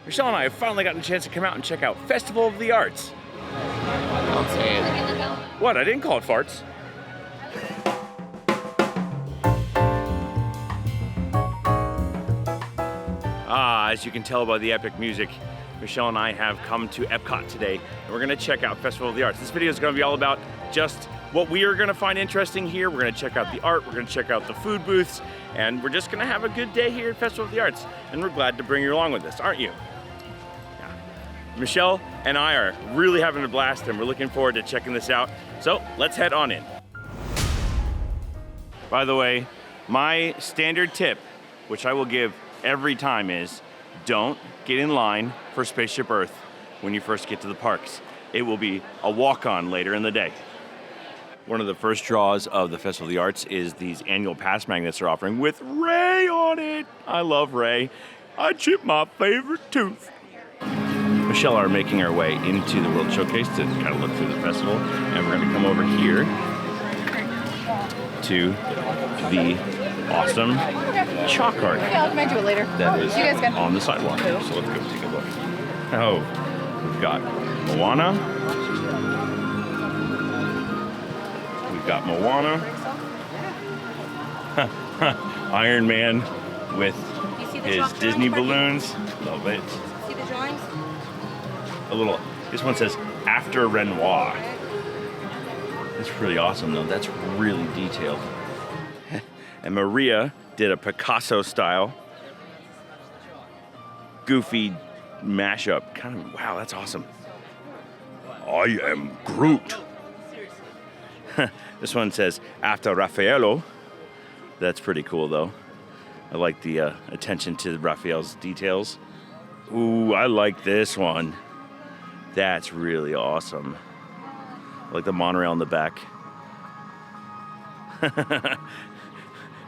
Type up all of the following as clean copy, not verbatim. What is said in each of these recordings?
Michelle and I have finally gotten a chance to come out and check out Festival of the Arts. Don't say it. What? I didn't call it farts. As you can tell by the epic music, Michelle and I have come to EPCOT today, and we're gonna check out Festival of the Arts. This video is gonna be all about just what we are gonna find interesting here. We're gonna check out the art, we're gonna check out the food booths, and we're just gonna have a good day here at Festival of the Arts. And we're glad to bring you along with us, aren't you? Yeah. Michelle and I are really having a blast, and we're looking forward to checking this out. So let's head on in. By the way, my standard tip, which I will give every time, is don't get in line for Spaceship Earth when you first get to the parks. It will be a walk-on later in the day. One of the first draws of the Festival of the Arts is these annual pass magnets they're offering with Ray on it. I love Ray. I chipped my favorite tooth. Michelle are making our way into the World Showcase to kind of look through the festival, and we're gonna come over here to the awesome chalk art. Yeah, I'll come back to it later. That is you guys can. on the sidewalk. So let's go take a look. Oh, we've got Moana. We've got Moana. Iron Man with his Disney balloons. Love it. See the drawings? A little, this one says After Renoir. That's pretty awesome though. That's really detailed. And Maria did a Picasso style goofy mashup. Kind of, wow, that's awesome. I am Groot. This one says After Raffaello. That's pretty cool though. I like the attention to Raphael's details. Ooh, I like this one. That's really awesome. I like the monorail in the back.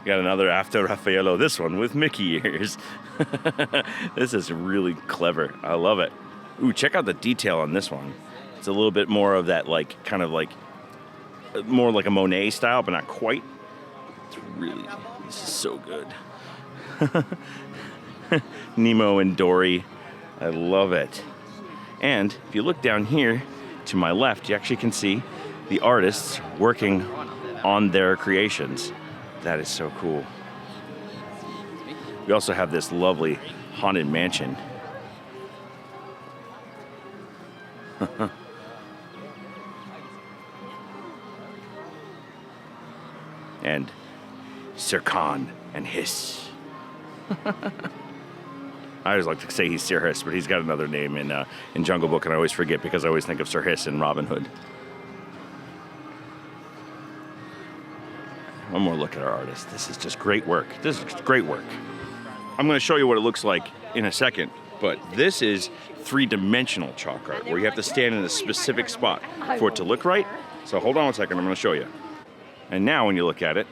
Got another After Raffaello, this one with Mickey ears. This is really clever. I love it. Ooh, check out the detail on this one. It's a little bit more of that, like, kind of like, more like a Monet style, but not quite. It's really, this is so good. Nemo and Dory. I love it. And if you look down here to my left, you actually can see the artists working on their creations. That is so cool. We also have this lovely haunted mansion. And Sir Khan and Hiss. I always like to say he's Sir Hiss, but he's got another name in Jungle Book, and I always forget because I always think of Sir Hiss and Robin Hood. One more look at our artist. This is just great work. This is great work. I'm going to show you what it looks like in a second, but this is three-dimensional chalk art where you have to stand in a specific spot for it to look right. So hold on a second, I'm going to show you. And now when you look at it,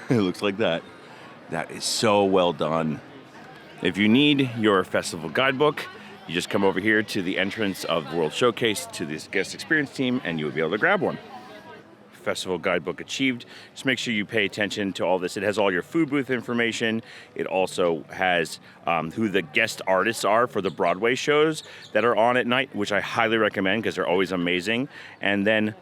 it looks like that. That is so well done. If you need your festival guidebook, you just come over here to the entrance of the World Showcase to this guest experience team, and you'll be able to grab one. Festival guidebook achieved. Just make sure you pay attention to all this. It has all your food booth information. It also has who the guest artists are for the Broadway shows that are on at night, which I highly recommend because they're always amazing. And then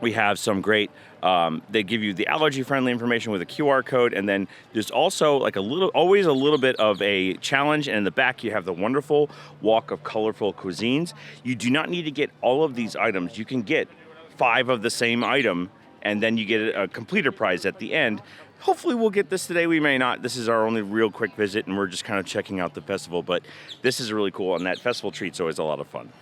we have some great, they give you the allergy-friendly information with a QR code, and then there's also like always a little bit of a challenge, and in the back you have the wonderful walk of colorful cuisines. You do not need to get all of these items. You can get 5 of the same item, and then you get a completer prize at the end. Hopefully we'll get this today, we may not. This is our only real quick visit, and we're just kind of checking out the festival, but this is really cool, and that festival treat's always a lot of fun.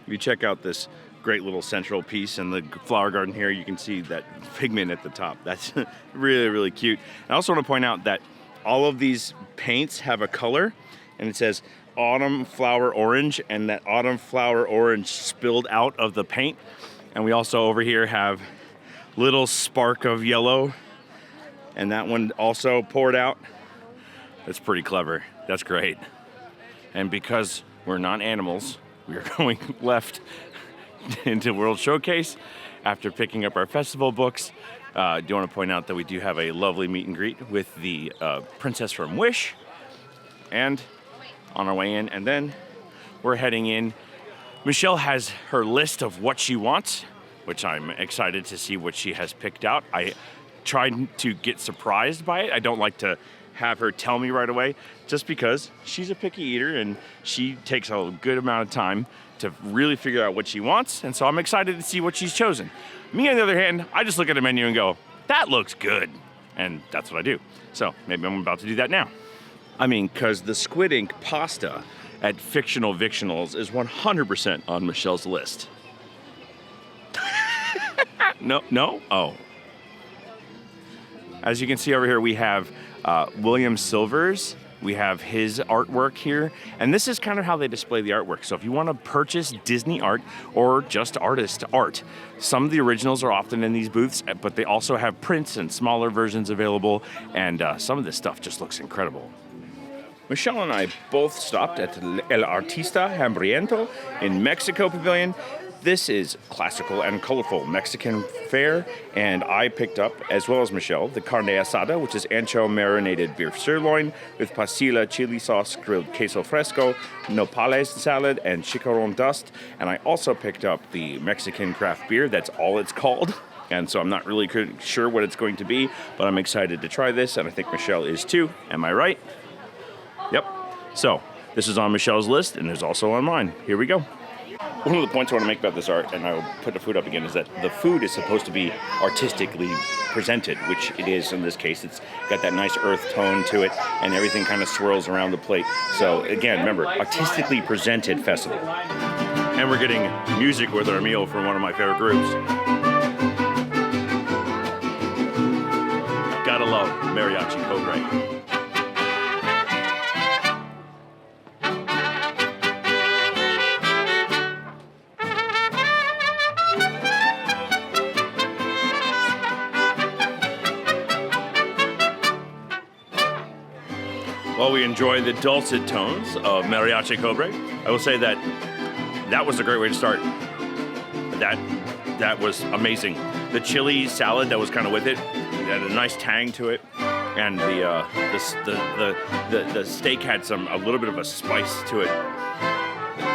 If you check out this great little central piece in the flower garden here, you can see that Figment at the top. That's really, really cute. I also want to point out that all of these paints have a color, and it says autumn flower orange, and that autumn flower orange spilled out of the paint. And we also over here have little spark of yellow, and that one also poured out. That's pretty clever. That's great. And because we're not animals, we are going left into World Showcase after picking up our festival books. I do want to point out that we do have a lovely meet and greet with the princess from Wish. And on our way in, and then we're heading in. Michelle has her list of what she wants, which I'm excited to see what she has picked out. I tried to get surprised by it. I don't like to have her tell me right away, just because she's a picky eater and she takes a good amount of time to really figure out what she wants, and so I'm excited to see what she's chosen. Me, on the other hand, I just look at the menu and go, that looks good, and that's what I do. So maybe I'm about to do that now. I mean, because the squid ink pasta at Fictional Victionals is 100% on Michelle's list. No? Oh. As you can see over here, we have William Silvers. We have his artwork here, and this is kind of how they display the artwork. So if you want to purchase Disney art or just artist art, some of the originals are often in these booths, but they also have prints and smaller versions available, and some of this stuff just looks incredible. Michelle and I both stopped at El Artista Hambriento in Mexico Pavilion. This is classical and colorful Mexican fare, and I picked up, as well as Michelle, the carne asada, which is ancho marinated beef sirloin with pasilla chili sauce, grilled queso fresco, nopales salad, and chicharron dust. And I also picked up the Mexican craft beer. That's all it's called. And so I'm not really sure what it's going to be, but I'm excited to try this, and I think Michelle is too. Am I right? Yep. So this is on Michelle's list, and there's also on mine. Here we go. One of the points I want to make about this art, and I'll put the food up again, is that the food is supposed to be artistically presented, which it is in this case. It's got that nice earth tone to it, and everything kind of swirls around the plate. So again, remember, artistically presented festival. And we're getting music with our meal from one of my favorite groups. Gotta love Mariachi Cobre. While we enjoy the dulcet tones of Mariachi Cobre, I will say that that was a great way to start. That was amazing. The chili salad that was kind of with it had a nice tang to it, and the steak had a little bit of a spice to it.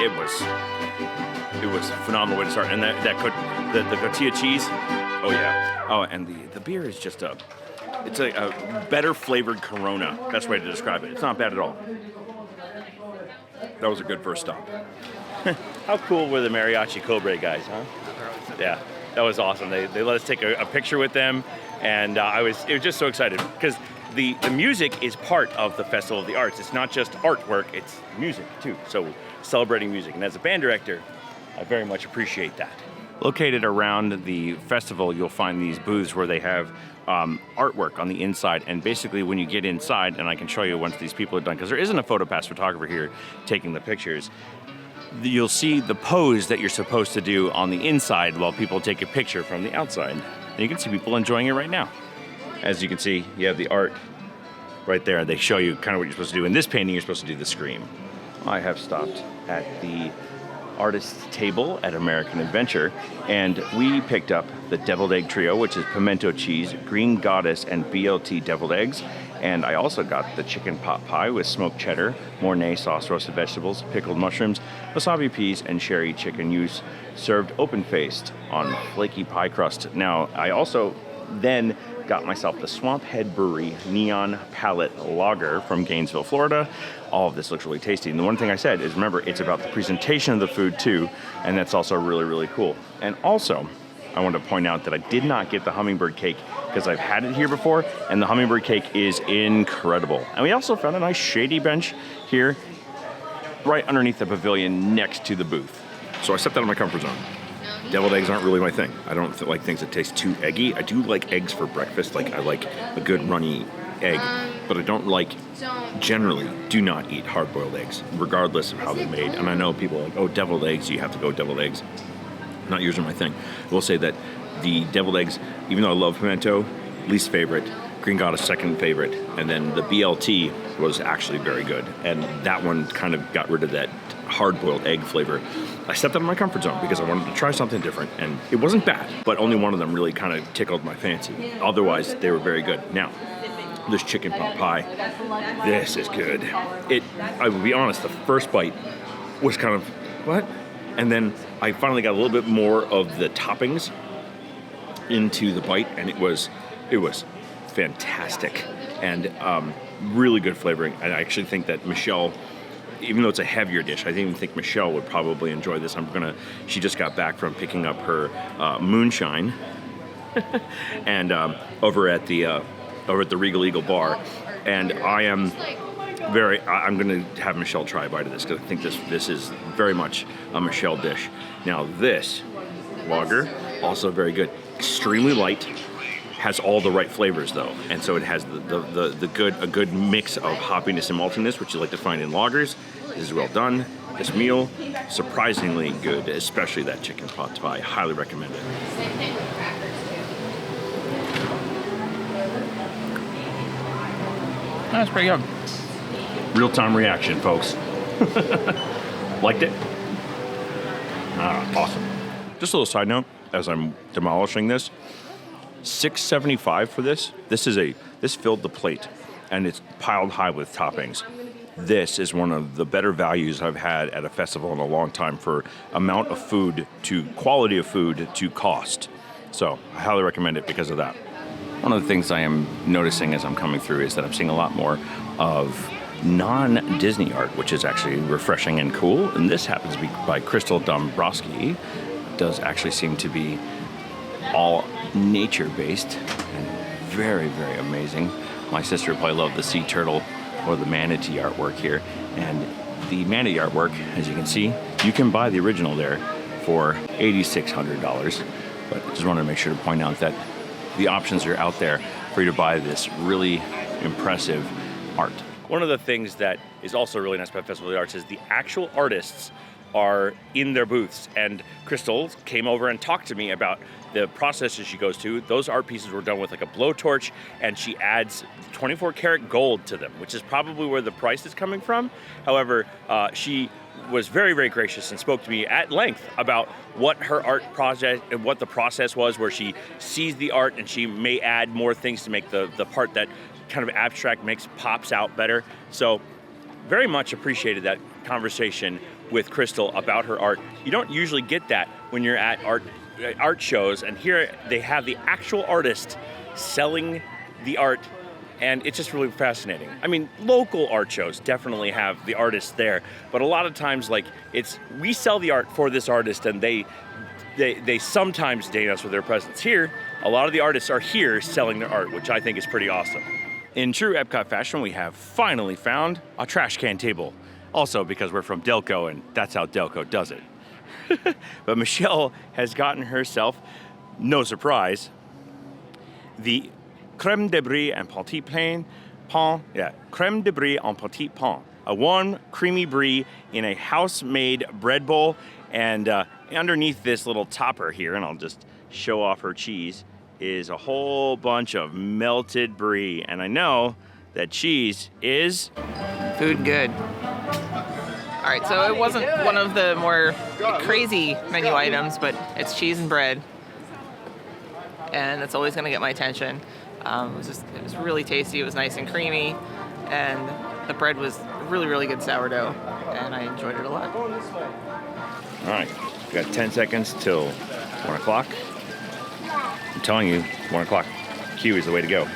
It was a phenomenal way to start. And the tortilla cheese, oh yeah. Oh, and the beer is just it's a better flavored Corona. Best way to describe it. It's not bad at all. That was a good first stop. How cool were the Mariachi Cobre guys, huh? Yeah, that was awesome. They let us take a picture with them, and it was just so excited because the music is part of the Festival of the Arts. It's not just artwork, it's music too. So celebrating music, and as a band director, I very much appreciate that. Located around the festival, you'll find these booths where they have artwork on the inside, and basically when you get inside, and I can show you once these people are done, because there isn't a PhotoPass photographer here taking the pictures, you'll see the pose that you're supposed to do on the inside while people take a picture from the outside. And you can see people enjoying it right now. As you can see, you have the art right there. They show you kind of what you're supposed to do. In this painting, you're supposed to do the scream. I have stopped at the artist's table at American Adventure, and we picked up the deviled egg trio, which is pimento cheese, green goddess, and BLT deviled eggs. And I also got the chicken pot pie with smoked cheddar, Mornay sauce, roasted vegetables, pickled mushrooms, wasabi peas, and sherry chicken use, served open-faced on flaky pie crust. Now, I also then got myself the Swamp Head Brewery Neon Palette Lager from Gainesville, Florida. All of this looks really tasty. And the one thing I said is, remember, it's about the presentation of the food too, and that's also really, really cool. And also, I want to point out that I did not get the hummingbird cake because I've had it here before, and the hummingbird cake is incredible. And we also found a nice shady bench here, right underneath the pavilion next to the booth. So I stepped out of my comfort zone. Deviled eggs aren't really my thing. I don't like things that taste too eggy. I do like eggs for breakfast. Like, I like a good runny egg, but I generally do not eat hard-boiled eggs, regardless of how they're made. And I know people are like, oh, deviled eggs, you have to go deviled eggs. Not usually my thing. I will say that the deviled eggs, even though I love pimento, least favorite, green goddess second favorite, and then the BLT was actually very good. And that one kind of got rid of that hard-boiled egg flavor. I stepped out of my comfort zone because I wanted to try something different, and it wasn't bad, but only one of them really kind of tickled my fancy. Otherwise, they were very good. Now, this chicken pot pie. This is good. I will be honest, the first bite was kind of, what? And then I finally got a little bit more of the toppings into the bite, and it was fantastic and really good flavoring. And I actually think that Michelle, even though it's a heavier dish, I even think Michelle would probably enjoy this. She just got back from picking up her moonshine and over at the Regal Eagle bar, and I'm going to have Michelle try a bite of this because I think this is very much a Michelle dish. Now this lager, also very good, extremely light, has all the right flavors though, and so it has a good mix of hoppiness and maltiness, which you like to find in lagers. This is well done. This meal, surprisingly good, especially that chicken pot pie. Highly recommend it. That's pretty good. Real-time reaction, folks. Liked it? Awesome. Just a little side note, as I'm demolishing this, $6.75 for this. This filled the plate, and it's piled high with toppings. This is one of the better values I've had at a festival in a long time for amount of food to quality of food to cost. So I highly recommend it because of that. One of the things I am noticing as I'm coming through is that I'm seeing a lot more of non-Disney art, which is actually refreshing and cool. And this happens to be by Crystal Dombrowski. It does actually seem to be all nature-based and very, very amazing. My sister probably loved the sea turtle or the manatee artwork here. And the manatee artwork, as you can see, you can buy the original there for $8,600. But I just wanted to make sure to point out that the options are out there for you to buy this really impressive art. One of the things that is also really nice about Festival of the Arts is the actual artists are in their booths, and Crystal came over and talked to me about the processes she goes to. Those art pieces were done with like a blowtorch, and she adds 24 karat gold to them, which is probably where the price is coming from. However, she was very, very gracious and spoke to me at length about what her art project and what the process was, where she sees the art and she may add more things to make the part that kind of abstract pops out better. So very much appreciated that conversation with Crystal about her art. You don't usually get that when you're at art shows, and here they have the actual artist selling the art, and it's just really fascinating. I mean, local art shows definitely have the artists there, but a lot of times, like, we sell the art for this artist, and they sometimes date us with their presence. Here, a lot of the artists are here selling their art, which I think is pretty awesome. In true Epcot fashion, we have finally found a trash can table. Also because we're from Delco, and that's how Delco does it. But Michelle has gotten herself, no surprise, the crème de brie en petit pain, crème de brie en petit pain. A warm, creamy brie in a house-made bread bowl, and underneath this little topper here, and I'll just show off her cheese, is a whole bunch of melted brie. And I know that cheese is food good. All right, so it wasn't one of the more crazy menu items, but it's cheese and bread, and it's always going to get my attention. It was really tasty. It was nice and creamy, and the bread was really, really good sourdough, and I enjoyed it a lot. All right, we got 10 seconds till 1 o'clock. I'm telling you, 1 o'clock queue is the way to go.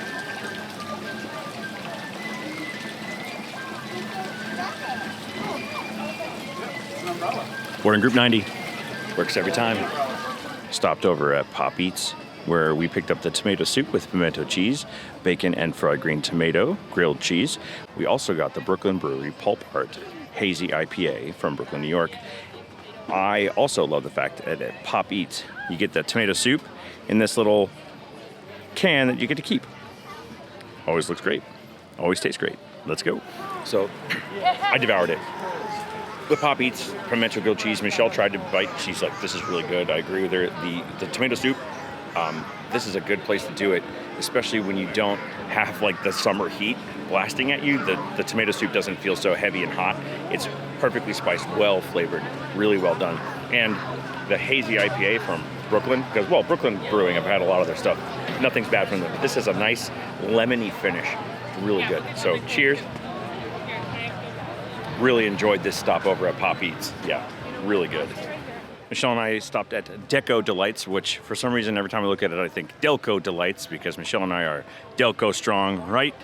We're in Group 90. Works every time. Stopped over at Pop Eats, where we picked up the tomato soup with pimento cheese, bacon and fried green tomato, grilled cheese. We also got the Brooklyn Brewery Pulp Art Hazy IPA from Brooklyn, New York. I also love the fact that at Pop Eats, you get the tomato soup in this little can that you get to keep. Always looks great. Always tastes great. Let's go. So, I devoured it. The Pop Eats pimento grilled cheese, Michelle tried to bite. She's like, this is really good. I agree with her. The tomato soup, this is a good place to do it, especially when you don't have like the summer heat blasting at you. The tomato soup doesn't feel so heavy and hot. It's perfectly spiced, well flavored, really well done. And the hazy IPA from Brooklyn, because, well, Brooklyn Brewing, I've had a lot of their stuff. Nothing's bad from them. But this is a nice lemony finish. really good. So cheers. Really enjoyed this stop over at Pop Eats. Yeah, really good. Michelle and I stopped at Deco Delights, which for some reason every time I look at it I think Delco Delights, because Michelle and I are Delco strong, right?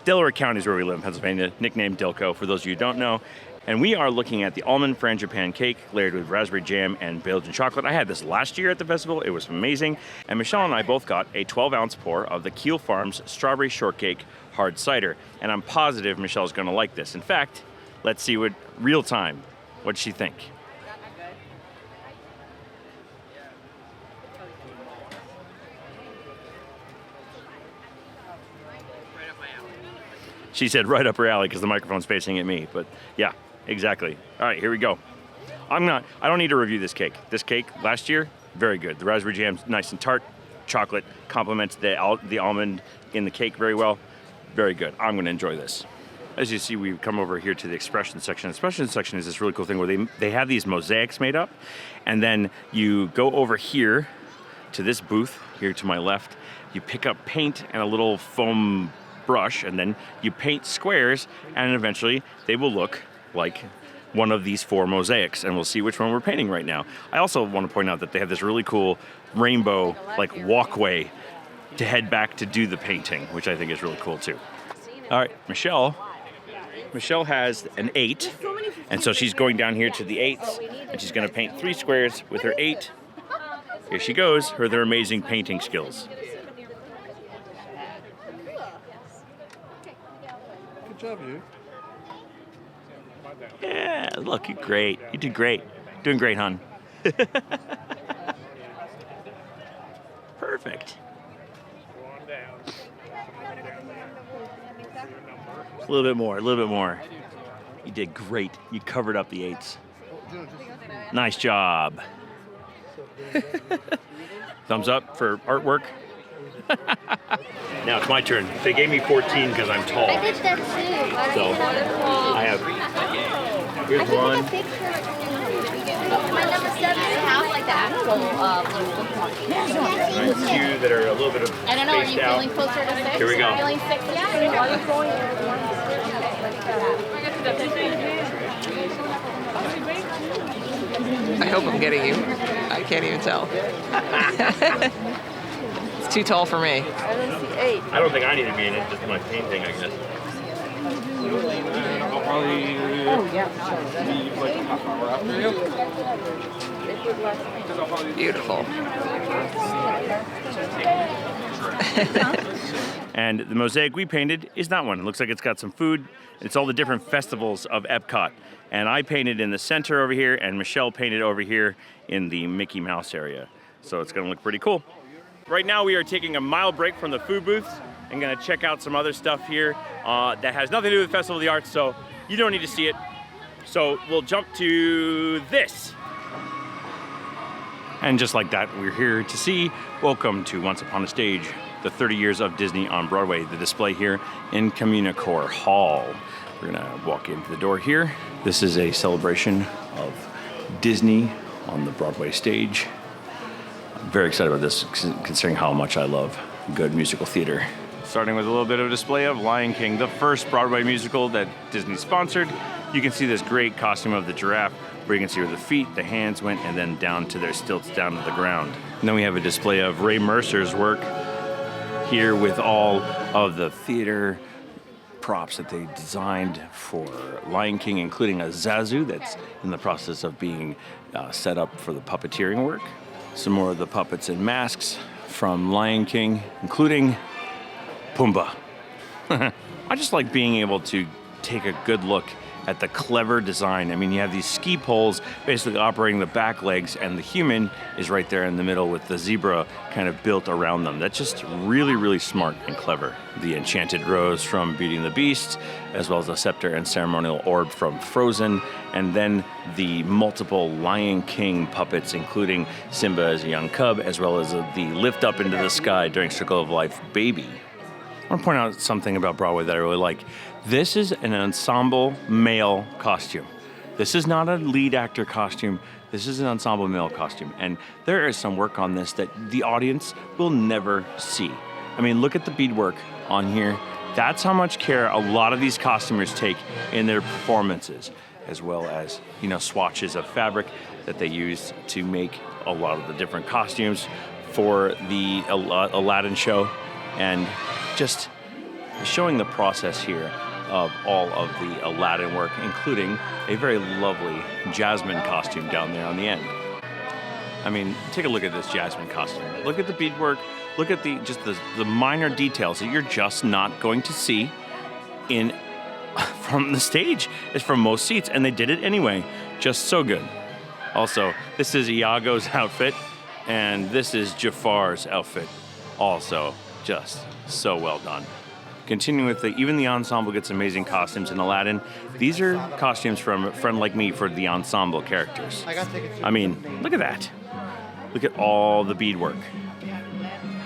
Delaware County is where we live in Pennsylvania, nicknamed Delco for those of you who don't know. And we are looking at the almond frangipane cake layered with raspberry jam and Belgian chocolate. I had this last year at the festival. It was amazing. And Michelle and I both got a 12-ounce pour of the Keel Farms Strawberry Shortcake Hard Cider. And I'm positive Michelle's going to like this. In fact, let's see what real time. What'd she think? She said right up her alley because the microphone's facing at me. But yeah, exactly. All right, here we go. I don't need to review this cake. This cake last year, very good. The raspberry jam's nice and tart. Chocolate complements the almond in the cake very well. Very good. I'm going to enjoy this. As you see, we've come over here to the expression section. The expression section is this really cool thing where they have these mosaics made up, and then you go over here to this booth here to my left. You pick up paint and a little foam brush, and then you paint squares, and eventually they will look like one of these 4 mosaics, and we'll see which one we're painting right now. I also want to point out that they have this really cool rainbow like walkway to head back to do the painting, which I think is really cool too. All right, Michelle has an 8, and so she's going down here to the 8s, and she's going to paint 3 squares with her 8. Here she goes with her amazing painting skills. Good job, you. Yeah, look, you're great. You did great. Doing great, hon. Perfect. A little bit more, a little bit more. You did great. You covered up the 8s. Nice job. Thumbs up for artwork. Now it's my turn. They gave me 14 because I'm tall. I did that too. So I have, here's one. My number 7 is half like the actual Right, 2 that are a little bit of I don't know, are you spaced out. feeling closer to 6? Here we go. Feeling 6? I hope I'm getting you. I can't even tell. It's too tall for me. I don't think I need to be in it, just my painting, I guess. Beautiful. And the mosaic we painted is that one. It looks like it's got some food. It's all the different festivals of EPCOT. And I painted in the center over here, and Michelle painted over here in the Mickey Mouse area. So it's gonna look pretty cool. Right now we are taking a mild break from the food booths and gonna check out some other stuff here that has nothing to do with Festival of the Arts, so you don't need to see it. So we'll jump to this. And just like that, we're here to see Welcome to Once Upon a Stage, the 30 years of Disney on Broadway, the display here in Communicore Hall. We're gonna walk into the door here. This is a celebration of Disney on the Broadway stage. I'm very excited about this, considering how much I love good musical theater. Starting with a little bit of a display of Lion King, the first Broadway musical that Disney sponsored. You can see this great costume of the giraffe, where you can see where the feet, the hands went, and then down to their stilts down to the ground. And then we have a display of Ray Mercer's work here with all of the theater props that they designed for Lion King, including a Zazu that's in the process of being set up for the puppeteering work. Some more of the puppets and masks from Lion King, including Pumbaa. I just like being able to take a good look at the clever design. I mean, you have these ski poles basically operating the back legs, and the human is right there in the middle with the zebra kind of built around them. That's just really, really smart and clever. The enchanted rose from Beauty and the Beast, as well as the scepter and ceremonial orb from Frozen, and then the multiple Lion King puppets, including Simba as a young cub, as well as the lift up into the sky during Circle of Life baby. I want to point out something about Broadway that I really like. This is an ensemble male costume. This is not a lead actor costume. This is an ensemble male costume. And there is some work on this that the audience will never see. I mean, look at the beadwork on here. That's how much care a lot of these costumers take in their performances, as well as, you know, swatches of fabric that they use to make a lot of the different costumes for the Aladdin show, and just showing the process here of all of the Aladdin work, including a very lovely Jasmine costume down there on the end. I mean, take a look at this Jasmine costume. Look at the beadwork. Look at the minor details that you're just not going to see from the stage. It's from most seats, and they did it anyway. Just so good. Also, this is Iago's outfit, and this is Jafar's outfit. Also, just so well done. Continuing with even the ensemble gets amazing costumes in Aladdin. These are costumes from A Friend Like Me for the ensemble characters. I mean, look at that. Look at all the beadwork.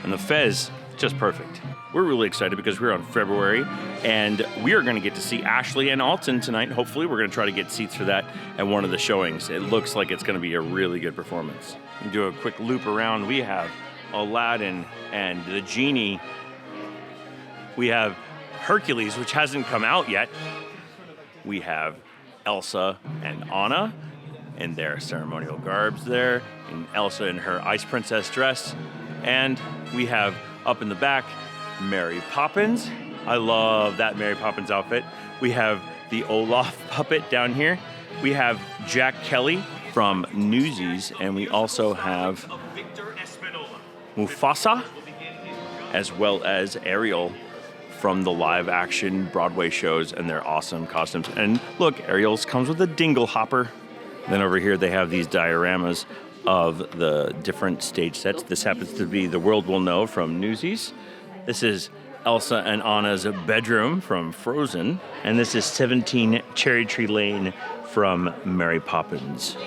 And the fez, just perfect. We're really excited because we're on February, and we are going to get to see Ashley and Alton tonight. Hopefully, we're going to try to get seats for that at one of the showings. It looks like it's going to be a really good performance. We do a quick loop around. We have Aladdin and the Genie. We have Hercules, which hasn't come out yet. We have Elsa and Anna in their ceremonial garbs there, and Elsa in her Ice Princess dress. And we have up in the back, Mary Poppins. I love that Mary Poppins outfit. We have the Olaf puppet down here. We have Jack Kelly from Newsies, and we also have Mufasa, as well as Ariel from the live action Broadway shows and their awesome costumes. And look, Ariel's comes with a dingle hopper. Then over here they have these dioramas of the different stage sets. This happens to be The World Will Know from Newsies. This is Elsa and Anna's bedroom from Frozen. And this is 17 Cherry Tree Lane from Mary Poppins.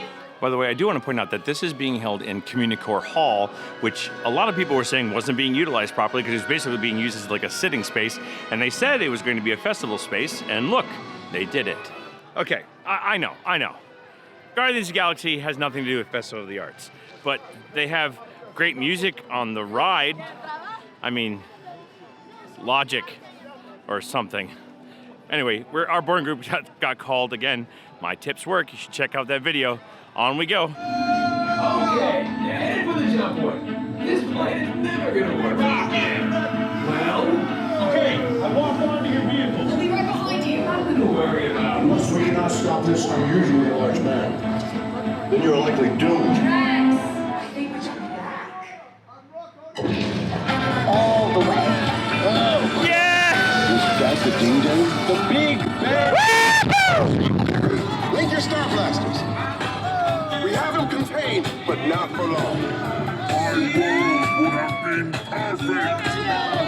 By the way, I do want to point out that this is being held in Communicore Hall, which a lot of people were saying wasn't being utilized properly because it was basically being used as like a sitting space. And they said it was going to be a festival space, and look, they did it. Okay, I know. Guardians of the Galaxy has nothing to do with Festival of the Arts, but they have great music on the ride. I mean, Logic or something. Anyway, our boarding group got called again. My tips work. You should check out that video. On we go. Okay, you're headed for the jump point. This plane is never gonna work. Well, okay, I walked onto your vehicle. We'll be right behind you. Nothing to worry about. Unless we cannot stop this unusually large man, then you're likely doomed. I think we should be back. All the way. Oh, Yeah! that's the ding dong. The big bang. Link your star blasters. We have him contained, but not for long. Our world would have been perfect.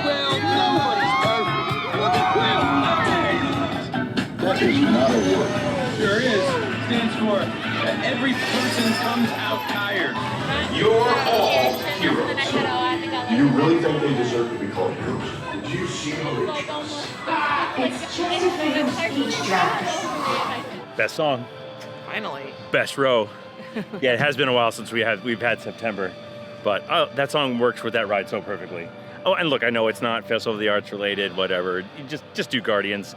Well, nobody's perfect. That is not a word. Sure is. Stands for every person comes out tired. You're all heroes. Do you really think they deserve to be called heroes? Did you see how they just... It's just a figure of speech, Drax. Best song, Finally. best row. Yeah, it has been a while since we've had September, but that song works with that ride so perfectly. Oh, and look, I know it's not Festival of the Arts related, whatever. You just do Guardians.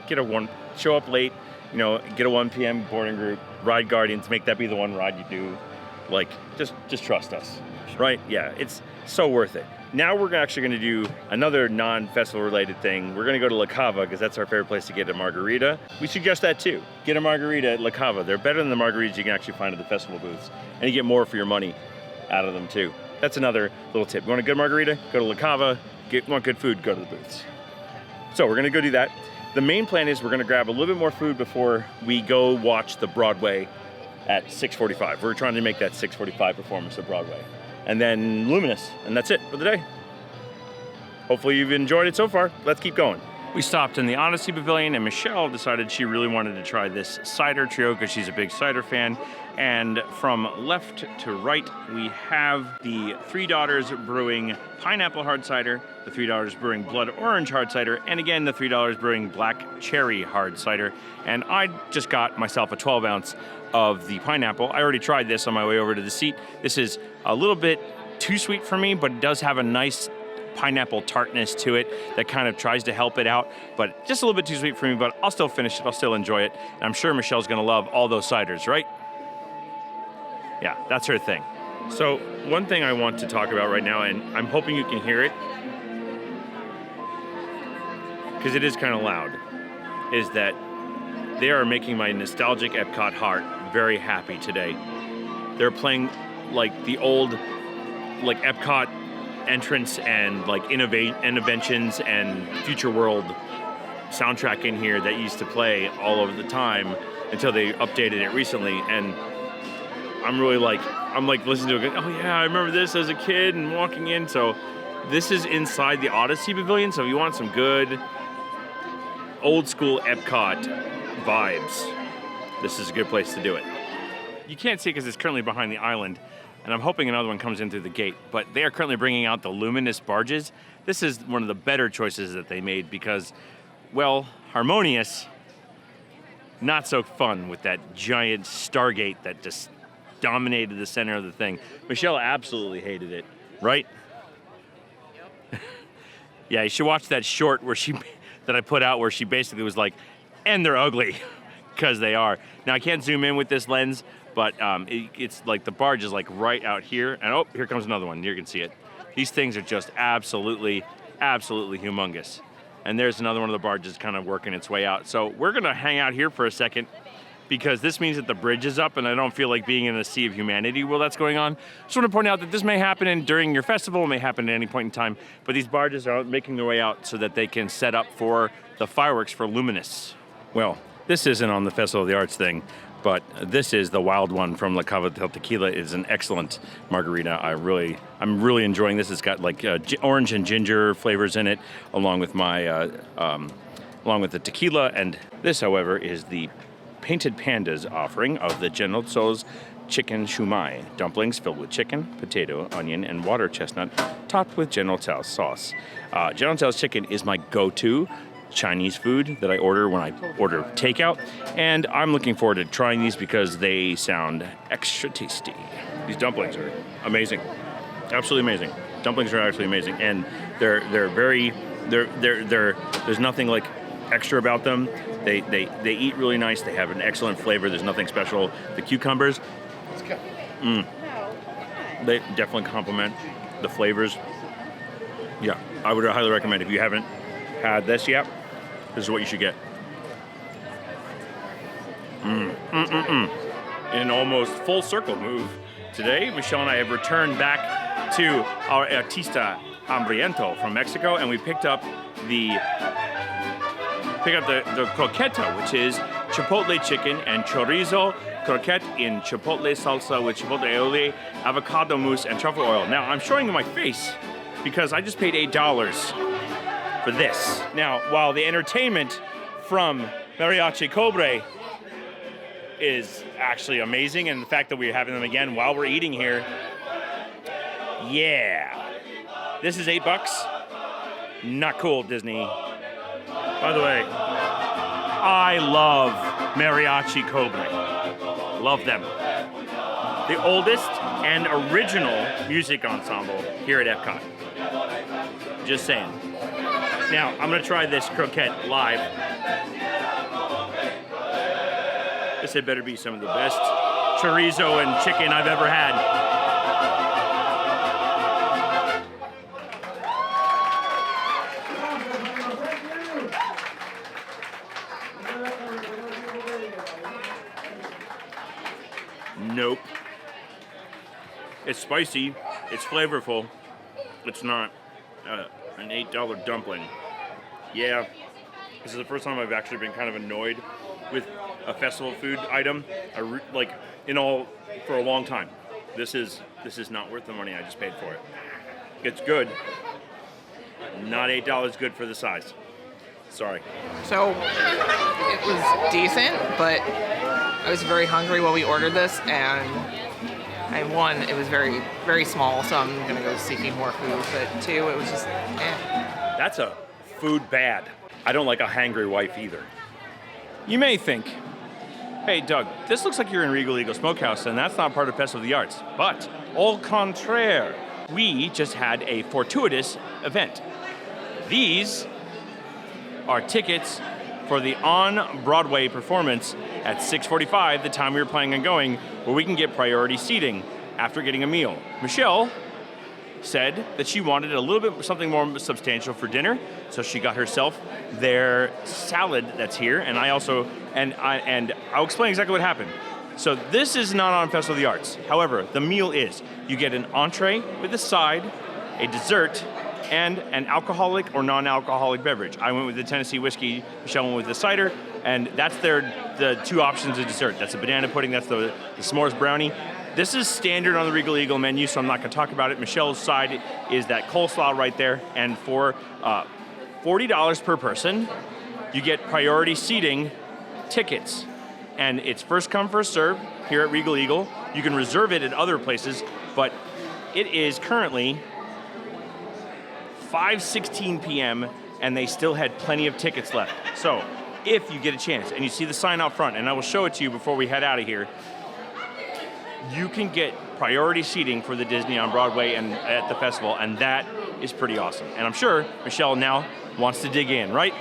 Show up late, you know, get a 1 p.m. boarding group, ride Guardians, make that be the one ride you do. Like, just trust us, right? Yeah, it's so worth it. Now we're actually going to do another non-festival related thing. We're going to go to La Cava because that's our favorite place to get a margarita. We suggest that too. Get a margarita at La Cava. They're better than the margaritas you can actually find at the festival booths. And you get more for your money out of them too. That's another little tip. You want a good margarita? Go to La Cava. Want good food? Go to the booths. So we're going to go do that. The main plan is we're going to grab a little bit more food before we go watch the Broadway at 6:45. We're trying to make that 6:45 performance of Broadway. And then Luminous, and that's it for the day. Hopefully you've enjoyed it so far. Let's keep going. We stopped in the Odyssey Pavilion, and Michelle decided she really wanted to try this cider trio because she's a big cider fan. And from left to right, we have the Three Daughters Brewing Pineapple Hard Cider, the Three Daughters Brewing Blood Orange Hard Cider, and again, the Three Daughters Brewing Black Cherry Hard Cider. And I just got myself a 12 ounce of the pineapple. I already tried this on my way over to the seat. This is a little bit too sweet for me, but it does have a nice pineapple tartness to it that kind of tries to help it out, but just a little bit too sweet for me, but I'll still finish it. I'll still enjoy it. And I'm sure Michelle's going to love all those ciders, right? Yeah, that's her thing. So one thing I want to talk about right now, and I'm hoping you can hear it, because it is kind of loud, is that they are making my nostalgic EPCOT heart very happy today. They're playing like the old like EPCOT entrance and like innovations and Future World soundtrack in here that used to play all over the time until they updated it recently. And I'm like listening to it going, oh yeah, I remember this as a kid and walking in. So this is inside the Odyssey Pavilion. So if you want some good old school EPCOT vibes, this is a good place to do it. You can't see it because it's currently behind the island, and I'm hoping another one comes in through the gate, but they are currently bringing out the Luminous Barges. This is one of the better choices that they made because, well, harmonious, not so fun with that giant Stargate that just dominated the center of the thing. Michelle absolutely hated it, right? Yep. Yeah, you should watch that short that I put out where she basically was like, and they're ugly, because they are. Now, I can't zoom in with this lens, but it's like the barge is like right out here, and oh, here comes another one. You can see it. These things are just absolutely, absolutely humongous. And there's another one of the barges kind of working its way out. So we're gonna hang out here for a second because this means that the bridge is up and I don't feel like being in a sea of humanity while that's going on. Just want to point out that this may happen during your festival, it may happen at any point in time, but these barges are making their way out so that they can set up for the fireworks for Luminous. Well, this isn't on the Festival of the Arts thing, but this is the wild one from La Cava del Tequila. It's an excellent margarita. I'm really enjoying this. It's got like orange and ginger flavors in it, along with the tequila. And this, however, is the Painted Pandas offering of the Genotso's chicken shumai, dumplings filled with chicken, potato, onion, and water chestnut, topped with Genotso sauce. Genotso's chicken is my go-to Chinese food that I order when I order takeout, and I'm looking forward to trying these because they sound extra tasty. These dumplings are amazing, absolutely amazing. Dumplings are actually amazing, and they're there's nothing like extra about them. They eat really nice. They have an excellent flavor. There's nothing special. The cucumbers, they definitely complement the flavors. Yeah, I would highly recommend if you haven't had this yet. This is what you should get. In an almost full circle move, today Michelle and I have returned back to our Artista Hambriento from Mexico, and we picked up the croqueta, which is chipotle chicken and chorizo croquette in chipotle salsa with chipotle aioli, avocado mousse, and truffle oil. Now, I'm showing you my face because I just paid $8 for this. Now, while the entertainment from Mariachi Cobre is actually amazing, and the fact that we're having them again while we're eating here, yeah. This is $8. Not cool, Disney. By the way, I love Mariachi Cobre. Love them. The oldest and original music ensemble here at EPCOT. Just saying. Now, I'm gonna try this croquette live. This had better be some of the best chorizo and chicken I've ever had. Nope. It's spicy, it's flavorful, it's not an $8 dumpling. Yeah, this is the first time I've actually been kind of annoyed with a festival food item, for a long time. This is not worth the money I just paid for it. It's good, not $8 good for the size. Sorry. So it was decent, but I was very hungry while we ordered this, and one, it was very, very small, so I'm gonna go seeking more food. But two, it was just, That's a food bad. I don't like a hangry wife either. You may think, hey Doug, this looks like you're in Regal Eagle Smokehouse, and that's not part of Festival of the Arts. But au contraire, we just had a fortuitous event. These are tickets for the On Broadway performance at 6:45, the time we were planning on going, where we can get priority seating after getting a meal. Michelle said that she wanted a little bit something more substantial for dinner, so she got herself their salad that's here, and I'll explain exactly what happened. So this is not on Festival of the Arts. However, the meal is, you get an entree with a side, a dessert, and an alcoholic or non-alcoholic beverage. I went with the Tennessee whiskey, Michelle went with the cider, and that's the two options of dessert. That's the banana pudding, that's the s'mores brownie. This is standard on the Regal Eagle menu, so I'm not gonna talk about it. Michelle's side is that coleslaw right there, and for $40 per person, you get priority seating tickets. And it's first come, first serve here at Regal Eagle. You can reserve it at other places, but it is currently 5:16 p.m. and they still had plenty of tickets left. So if you get a chance and you see the sign out front, and I will show it to you before we head out of here, you can get priority seating for the Disney on Broadway and at the festival, and that is pretty awesome. And I'm sure Michelle now wants to dig in, right?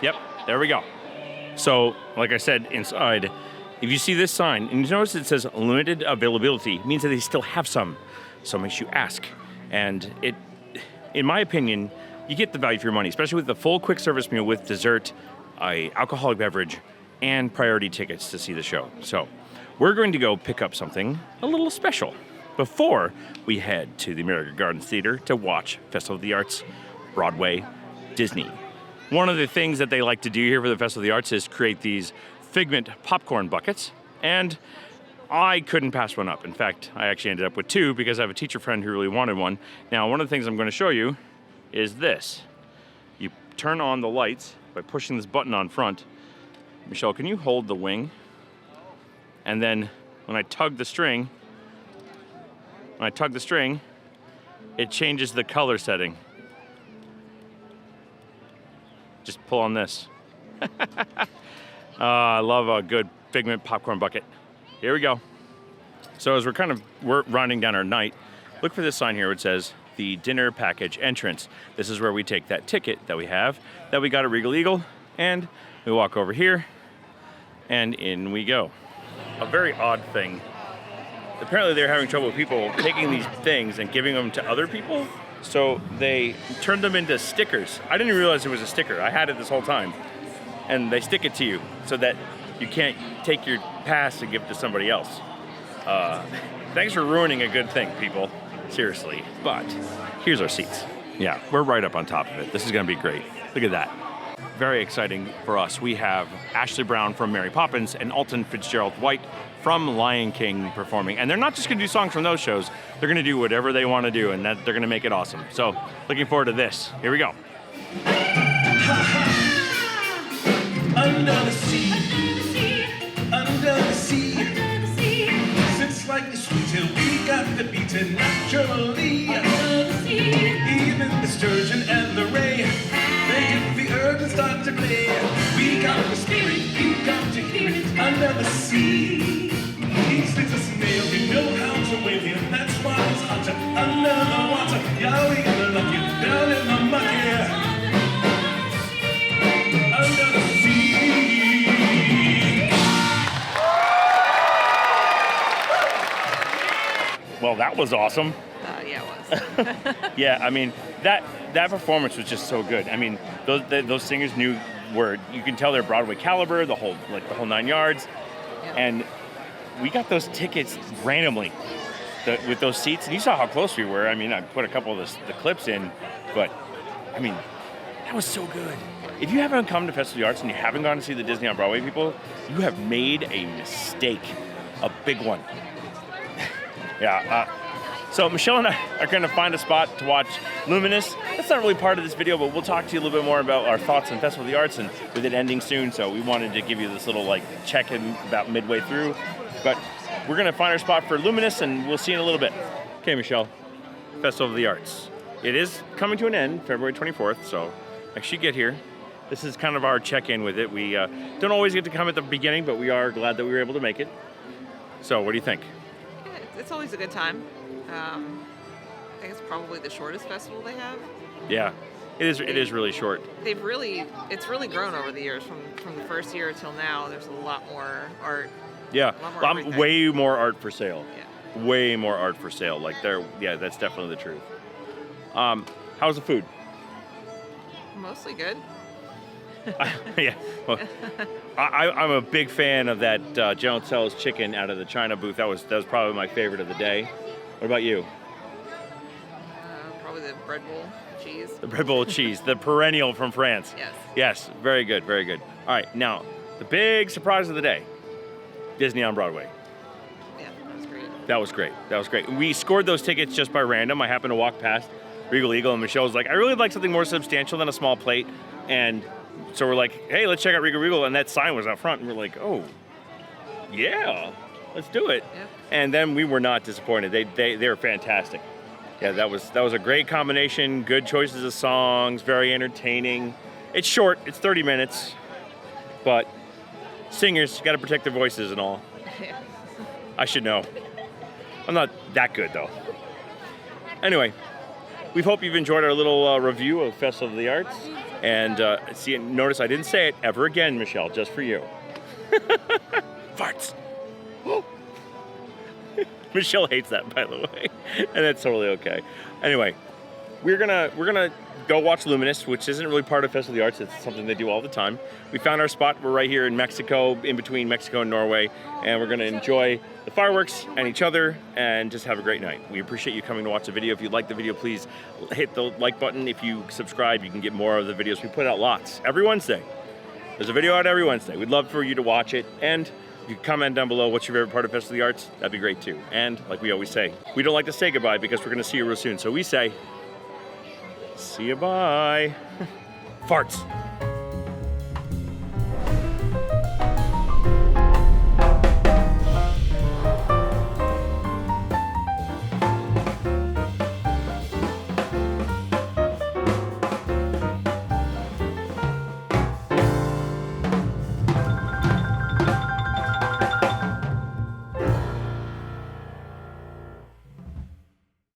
Yep, there we go. So, like I said, inside, if you see this sign, and you notice it says limited availability, it means that they still have some. So it makes you ask. And it, in my opinion, you get the value for your money, especially with the full quick service meal with dessert, a alcoholic beverage, and priority tickets to see the show. So we're going to go pick up something a little special before we head to the American Gardens Theater to watch Festival of the Arts, Broadway, Disney. One of the things that they like to do here for the Festival of the Arts is create these Figment popcorn buckets, and I couldn't pass one up. In fact, I actually ended up with two because I have a teacher friend who really wanted one. Now, one of the things I'm going to show you is this. You turn on the lights by pushing this button on front. Michelle, can you hold the wing? And then when I tug the string, it changes the color setting. Just pull on this. I love a good Figment popcorn bucket. Here we go. So as we're rounding down our night, look for this sign here which says the dinner package entrance. This is where we take that ticket that we have, that we got at Regal Eagle, and we walk over here, and in we go. A very odd thing. Apparently they're having trouble with people taking these things and giving them to other people. So they turned them into stickers. I didn't realize it was a sticker. I had it this whole time. And they stick it to you so that you can't take your pass and give it to somebody else. Thanks for ruining a good thing, people. Seriously. But here's our seats. Yeah, we're right up on top of it. This is gonna be great. Look at that. Very exciting for us. We have Ashley Brown from Mary Poppins and Alton Fitzgerald White from Lion King performing. And they're not just gonna do songs from those shows, they're gonna do whatever they wanna do, and that they're gonna make it awesome. So, looking forward to this. Here we go. Under the sea, under the sea, sits like the sweet till we got the beaten naturally. Even the sturgeon and the ray, they get the herb and start to play. We got the spirit, you got to hear it under the sea. He slits a snail, we know how to wave him, that's why it's hotter under the water. Yeah, we gotta lock you down in the muck here. Under the sea. Well, that was awesome. Yeah, it was. Yeah, I mean, that performance was just so good. I mean, those singers knew where you can tell their Broadway caliber, the whole 9 yards. Yeah. And we got those tickets randomly with those seats, and you saw how close we were. I mean, I put a couple of the clips in, but I mean, that was so good. If you haven't come to Festival of the Arts and you haven't gone to see the Disney on Broadway, people, you have made a mistake, a big one. Yeah. So Michelle and I are going to find a spot to watch Luminous. That's not really part of this video, but we'll talk to you a little bit more about our thoughts on Festival of the Arts, and with it ending soon, so we wanted to give you this little check-in about midway through. But we're going to find our spot for Luminous, and we'll see you in a little bit. Okay, Michelle, Festival of the Arts. It is coming to an end, February 24th, so actually get here. This is kind of our check-in with it. We don't always get to come at the beginning, but we are glad that we were able to make it. So what do you think? It's always a good time. think it's probably the shortest festival they have. Yeah, it is really short. It's really grown over the years. From the first year till now, there's a lot more art. Yeah, A lot more everything. way more art for sale. Yeah. Way more art for sale. Like yeah, that's definitely the truth. How's the food? Mostly good. Yeah, well, I'm a big fan of that General Tso's chicken out of the China booth. That was probably my favorite of the day. What about you? Probably the bread bowl cheese. The bread bowl cheese, the perennial from France. Yes. Yes, very good, very good. All right, now the big surprise of the day: Disney on Broadway. Yeah, that was great. That was great. That was great. We scored those tickets just by random. I happened to walk past Regal Eagle, and Michelle was like, "I really would like something more substantial than a small plate," and so we're like, "Hey, let's check out Regal," and that sign was out front, and we're like, "Oh, yeah, let's do it." Yep. And then we were not disappointed. They were fantastic. Yeah, that was a great combination. Good choices of songs, very entertaining. It's short. It's 30 minutes, but singers got to protect their voices and all. Yeah. I should know. I'm not that good though. Anyway, we hope you've enjoyed our little review of Festival of the Arts. And notice I didn't say it ever again, Michelle, just for you. Farts. Michelle hates that, by the way, and that's totally okay. Anyway, we're gonna go watch Luminous, which isn't really part of Festival of the Arts. It's something they do all the time. We found our spot. We're right here in Mexico, in between Mexico and Norway, and we're gonna enjoy the fireworks and each other and just have a great night. We appreciate you coming to watch the video. If you like the video, please hit the like button. If you subscribe, you can get more of the videos. We put out lots every Wednesday. There's a video out every Wednesday. We'd love for you to watch it, and you can comment down below what's your favorite part of Festival of the Arts. That'd be great too. And like we always say, we don't like to say goodbye because we're gonna see you real soon. So we say, see you bye. Farts.